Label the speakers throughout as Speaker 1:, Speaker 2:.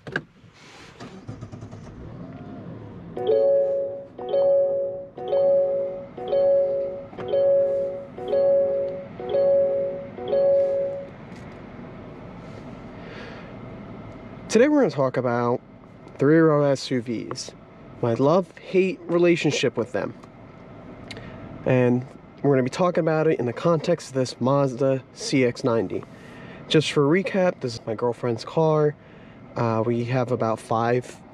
Speaker 1: Today we're going to talk about three-row SUVs, my love-hate relationship with them. And we're going to be talking about it in the context of this Mazda CX-90. Just for a recap, this is my girlfriend's car. We have about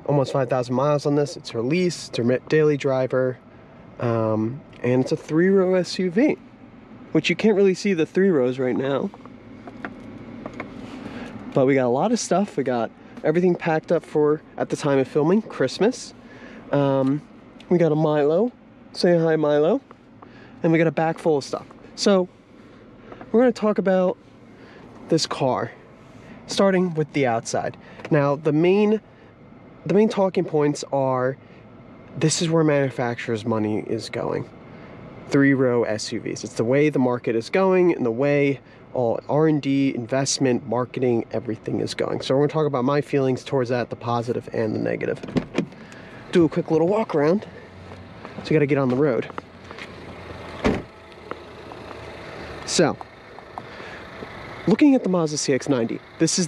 Speaker 1: almost 5,000 miles on this. It's her lease, it's her daily driver, and it's a three-row SUV, which you can't really see the three rows right now. But we got a lot of stuff. We got everything packed up for, at the time of filming, Christmas. We got a Milo, say hi Milo, and we got a back full of stuff. So we're going to talk about this car, starting with the outside. Now the main talking points are, this is where manufacturers' money is going. Three-row SUVs. It's the way the market is going and the way all R&D, investment, marketing, everything is going. So we're going to talk about my feelings towards that, the positive and the negative. Do a quick little walk around. So you got to get on the road. So, looking at the Mazda CX-90, this is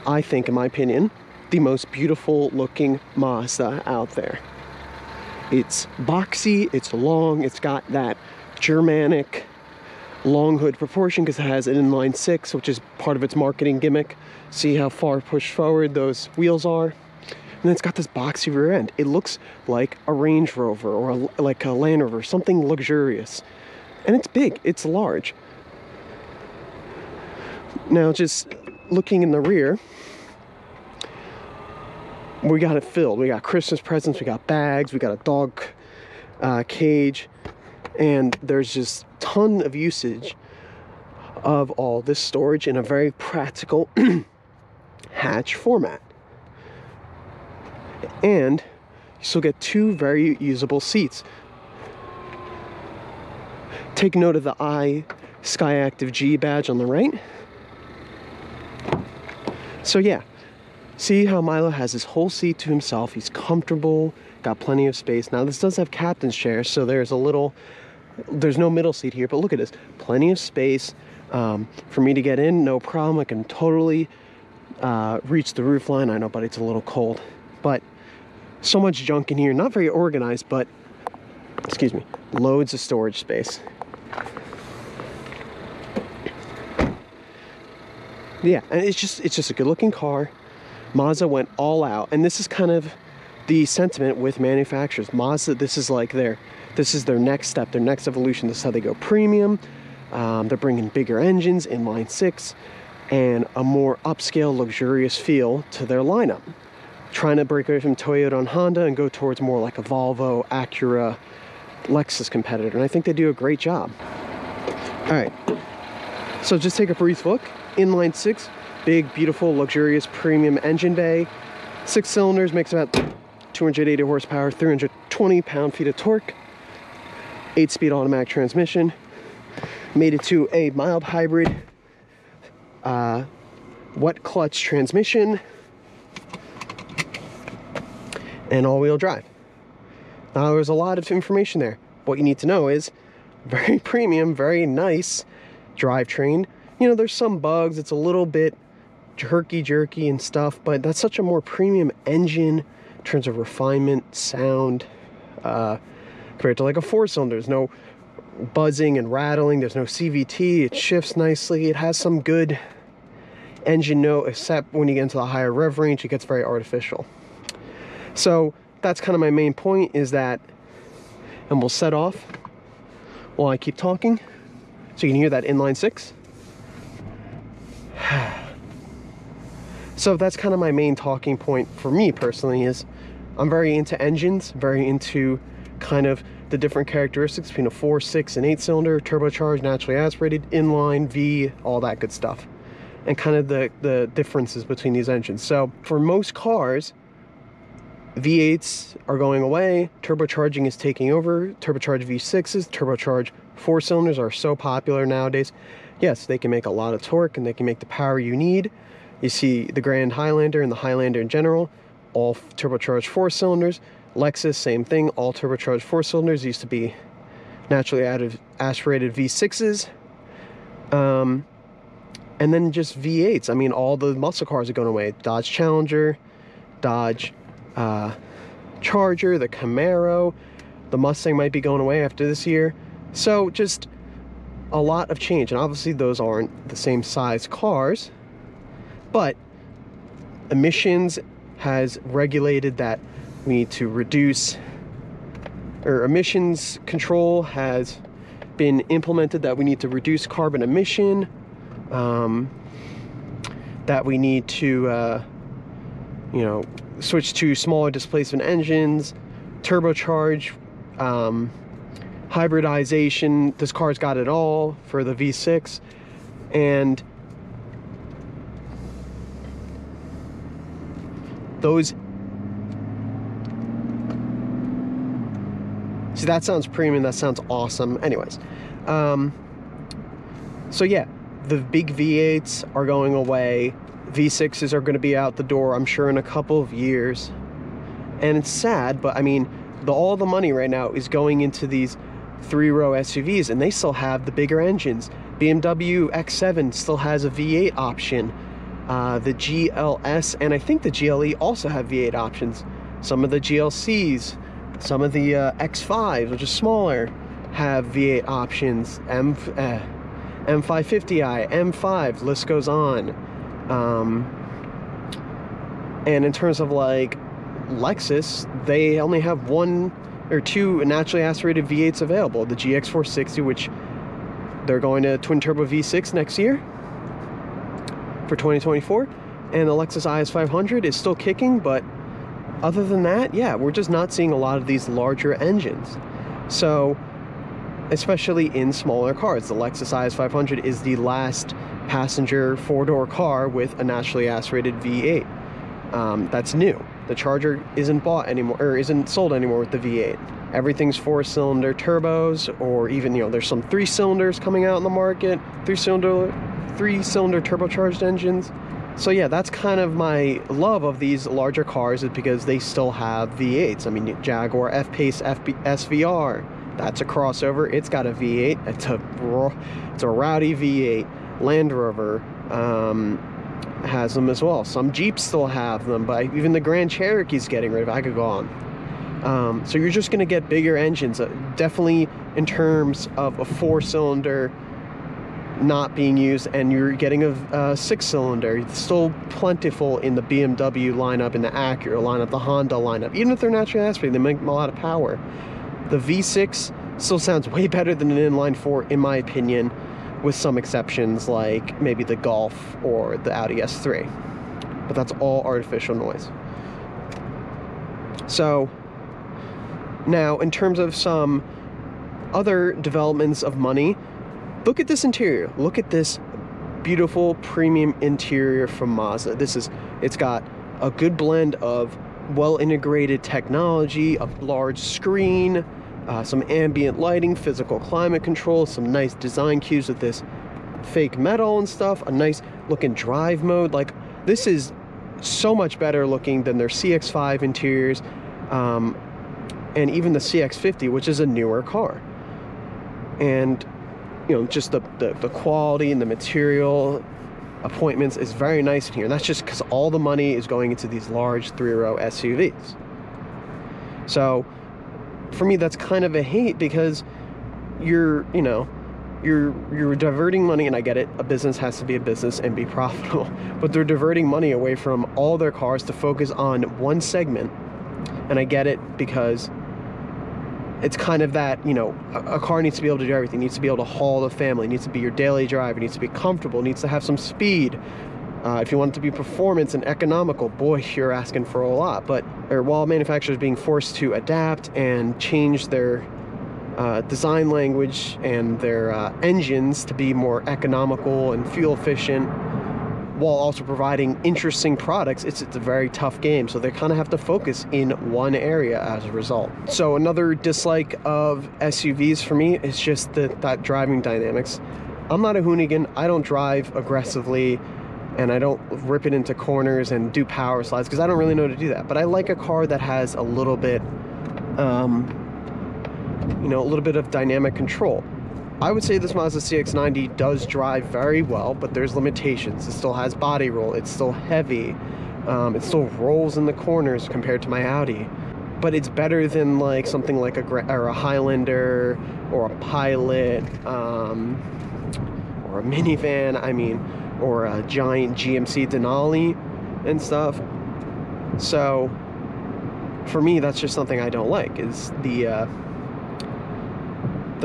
Speaker 1: I think, in my opinion, the most beautiful looking Mazda out there. It's boxy, it's long, it's got that Germanic long hood proportion because it has an inline six, which is part of its marketing gimmick. See how far pushed forward those wheels are? And then it's got this boxy rear end. It looks like a Range Rover or like a Land Rover, something luxurious. And it's big, it's large. Now just looking in the rear, we got it filled. We got Christmas presents, we got bags, we got a dog cage, and there's just a ton of usage of all this storage in a very practical hatch format. And you still get two very usable seats. Take note of the Skyactiv G badge on the right. So yeah, see how Milo has his whole seat to himself. He's comfortable, got plenty of space. Now this does have captain's chairs, so there's no middle seat here, but look at this, plenty of space for me to get in, no problem. I can totally reach the roof line. I know, but it's a little cold. But so much junk in here, not very organized, but excuse me, loads of storage space. Yeah, and it's just a good looking car. Mazda went all out, and this is kind of the sentiment with manufacturers. Mazda, this is their next step, their next evolution. This is how they go premium. They're bringing bigger engines, inline six, and a more upscale, luxurious feel to their lineup. Trying to break away from Toyota and Honda and go towards more like a Volvo, Acura, Lexus competitor, and I think they do a great job. All right, so just take a brief look. Inline six, big, beautiful, luxurious, premium engine bay. 6 cylinders, makes about 280 horsepower, 320 pound-feet of torque. 8-speed automatic transmission. Made it to a mild hybrid, wet clutch transmission, and all-wheel drive. Now there's a lot of information there. What you need to know is very premium, very nice drivetrain. You know, there's some bugs, it's a little bit jerky and stuff, but that's such a more premium engine in terms of refinement, sound, compared to like a 4-cylinder. There's no buzzing and rattling, there's no CVT, it shifts nicely, it has some good engine note, except when you get into the higher rev range, it gets very artificial. So that's kind of my main point, is that, and we'll set off while I keep talking, so you can hear that inline six. So that's kind of my main talking point for me personally, is I'm very into engines, very into kind of the different characteristics between a 4, 6, and 8-cylinder, turbocharged, naturally aspirated, inline, V, all that good stuff, and kind of the differences between these engines. So for most cars, V8s are going away, turbocharging is taking over. Turbocharged V6s, turbocharged 4-cylinders are so popular nowadays. Yes, they can make a lot of torque and they can make the power you need. You see the Grand Highlander and the Highlander in general, all turbocharged 4 cylinders. Lexus, same thing, all turbocharged 4 cylinders. Used to be naturally aspirated V6s. And then just V8s. I mean, all the muscle cars are going away. Dodge Challenger, Dodge Charger, the Camaro, the Mustang might be going away after this year. So just a lot of change. And obviously those aren't the same size cars, but emissions has regulated that we need to reduce, or emissions control has been implemented that we need to reduce carbon emission, that we need to you know, switch to smaller displacement engines, turbocharge, hybridization. This car's got it all for the V6. And those, see, that sounds premium, that sounds awesome. Anyways, so yeah, the big V8s are going away. V6s are going to be out the door, I'm sure, in a couple of years. And it's sad, but I mean, all the money right now is going into these 3-row SUVs, and they still have the bigger engines. BMW X7 still has a V8 option. The GLS and I think the GLE also have V8 options. Some of the GLCs, some of the X5s, which is smaller, have V8 options. M550i, M5, list goes on. And in terms of like Lexus, they only have 1 or 2 naturally aspirated V8s available. The GX460, which they're going to twin turbo V6 next year for 2024, and the Lexus IS500 is still kicking, but other than that, yeah, we're just not seeing a lot of these larger engines. So especially in smaller cars, the Lexus IS500 is the last passenger 4-door car with a naturally aspirated V8. That's new. The Charger isn't bought anymore, or isn't sold anymore with the V8. Everything's 4-cylinder turbos, or even, you know, there's some 3 cylinders coming out in the market, 3-cylinder turbocharged engines. So yeah, that's kind of my love of these larger cars, is because they still have V8s. I mean, Jaguar F-Pace SVR, that's a crossover. It's got a V8. It's a rowdy V8. Land Rover has them as well. Some Jeeps still have them, but even the Grand Cherokee's getting rid of it. I could go on. So you're just going to get bigger engines, definitely in terms of a 4-cylinder not being used, and you're getting a 6-cylinder. It's still plentiful in the BMW lineup, in the Acura lineup, the Honda lineup. Even if they're naturally aspirated, they make a lot of power. The V6 still sounds way better than an inline 4, in my opinion, with some exceptions like maybe the Golf or the Audi S3. But that's all artificial noise. So now, in terms of some other developments of money, look at this interior. Look at this beautiful premium interior from Mazda. It's got a good blend of well-integrated technology, a large screen, some ambient lighting, physical climate control, some nice design cues with this fake metal and stuff, a nice looking drive mode. Like, this is so much better looking than their CX-5 interiors, and even the CX-50, which is a newer car. And, you know, just the quality and the material appointments is very nice in here. And that's just because all the money is going into these large 3-row SUVs. So for me, that's kind of a hate, because you're diverting money, and I get it, a business has to be a business and be profitable, but they're diverting money away from all their cars to focus on one segment. And I get it, because it's kind of that, you know, a car needs to be able to do everything. It needs to be able to haul the family. It needs to be your daily driver. It needs to be comfortable. It needs to have some speed. If you want it to be performance and economical, boy, you're asking for a lot. But while manufacturers are being forced to adapt and change their design language and their engines to be more economical and fuel efficient, while also providing interesting products, it's a very tough game. So they kind of have to focus in one area as a result. So another dislike of SUVs for me is just that driving dynamics. I'm not a hoonigan. I don't drive aggressively. and I don't rip it into corners and do power slides because I don't really know how to do that. But I like a car that has a little bit, you know, a little bit of dynamic control. I would say this Mazda CX-90 does drive very well, but there's limitations. It still has body roll. It's still heavy. It still rolls in the corners compared to my Audi. But it's better than like something like a Highlander or a Pilot, or a minivan. I mean, or a giant GMC Denali and stuff. So for me, that's just something I don't like, is the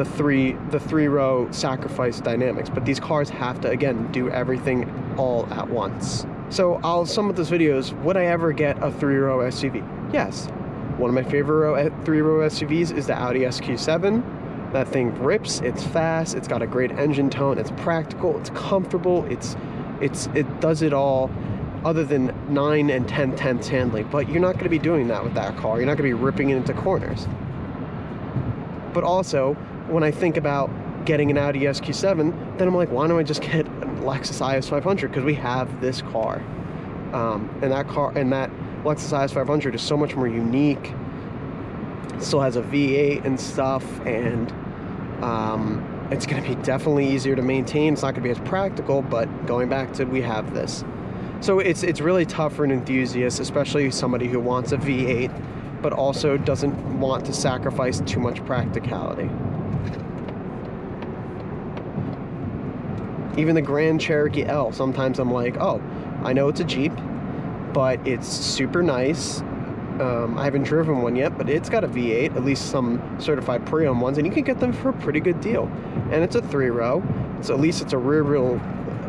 Speaker 1: three-row sacrifice dynamics. But these cars have to, again, do everything all at once. So I'll sum up this video as, would I ever get a three-row SUV? Yes. One of my favorite three-row SUVs is the Audi SQ7. That thing rips, it's fast, it's got a great engine tone, it's practical, it's comfortable, it does it all other than 9 and 10/10 handling. But you're not going to be doing that with that car. You're not going to be ripping it into corners. But also, when I think about getting an Audi SQ7, then I'm like, why don't I just get a Lexus IS 500? Because we have this car. And that Lexus IS 500 is so much more unique. It still has a V8 and stuff, and it's going to be definitely easier to maintain. It's not going to be as practical, but going back to, we have this. So it's really tough for an enthusiast, especially somebody who wants a V8, but also doesn't want to sacrifice too much practicality. Even the Grand Cherokee L, sometimes I'm like, oh, I know it's a Jeep, but it's super nice. I haven't driven one yet, but it's got a V8, at least some certified pre-owned ones, and you can get them for a pretty good deal. And it's a three-row, so at least it's a rear-wheel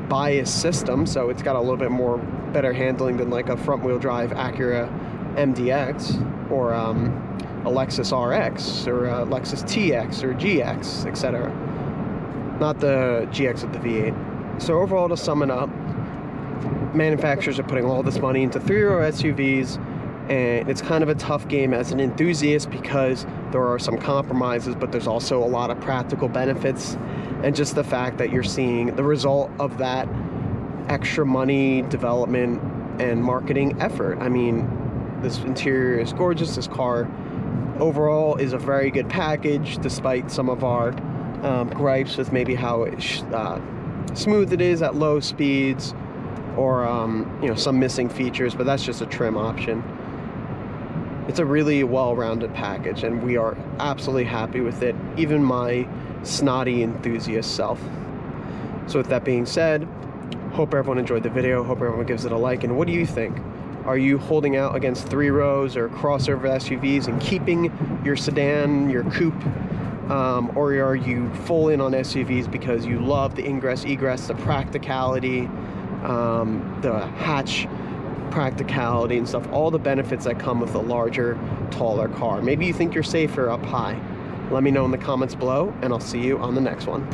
Speaker 1: bias system, so it's got a little bit more better handling than like a front-wheel drive Acura MDX or a Lexus RX or a Lexus TX or GX, etc. Not the GX with the V8. So overall, to sum it up, manufacturers are putting all this money into three-row SUVs, and it's kind of a tough game as an enthusiast because there are some compromises, but there's also a lot of practical benefits, and just the fact that you're seeing the result of that extra money, development, and marketing effort. I mean, this interior is gorgeous. This car overall is a very good package, despite some of our gripes with maybe how smooth it is at low speeds, or you know, some missing features, but that's just a trim option. It's a really well-rounded package, and we are absolutely happy with it, even my snotty enthusiast self. So with that being said, hope everyone enjoyed the video, hope everyone gives it a like, and what do you think? Are you holding out against three rows or crossover SUVs and keeping your sedan, your coupe, or are you full in on SUVs because you love the ingress, egress, the practicality, the hatch practicality and stuff, all the benefits that come with a larger, taller car? Maybe you think you're safer up high. Let me know in the comments below, and I'll see you on the next one.